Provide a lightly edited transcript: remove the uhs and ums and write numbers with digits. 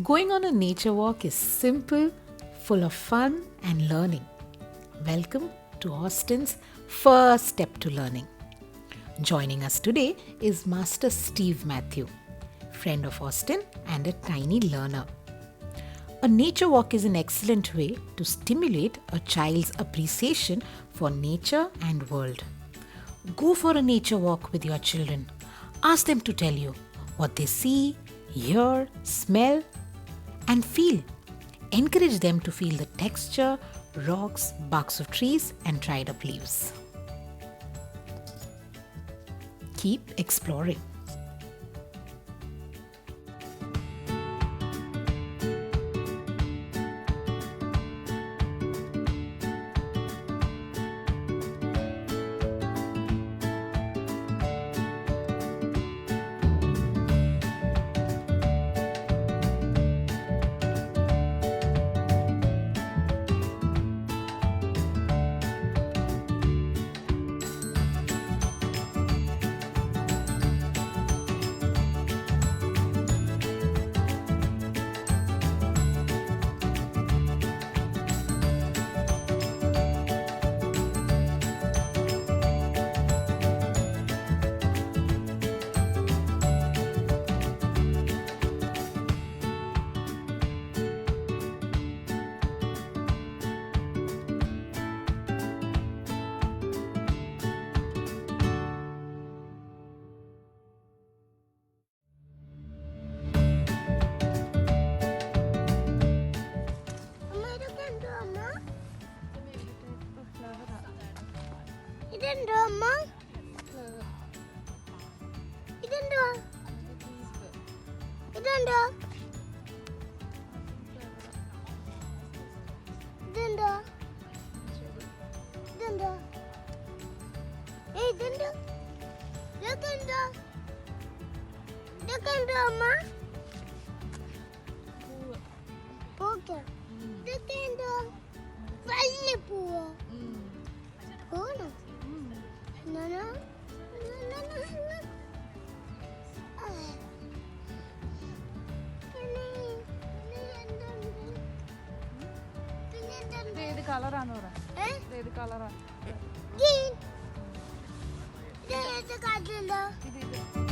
Going on a nature walk is simple, full of fun and learning. Welcome to Austin's first step to learning. Joining us today is Master Steve Matthew, friend of Austin and a tiny learner. A nature walk is an excellent way to stimulate a child's appreciation for nature and world. Go for a nature walk with your children. Ask them to tell you what they see, hear, smell, and feel. Encourage them to feel the texture, rocks, barks of trees, and dried up leaves. Keep exploring. ഇതെന്തോ അമ്മ ഇതെന്തോ ഇതെന്തോ ഇതെന്തോ ഇതെന്തോ ഇതെന്തോ ഇതെന്തോ ഇതെന്തോ അമ്മ ഓക്കെ ഇതെന്തോ വലിയ പൂവോ പൂവോ No, no. ഏത് കളറാണ് ഏത് കളറാ ഇത്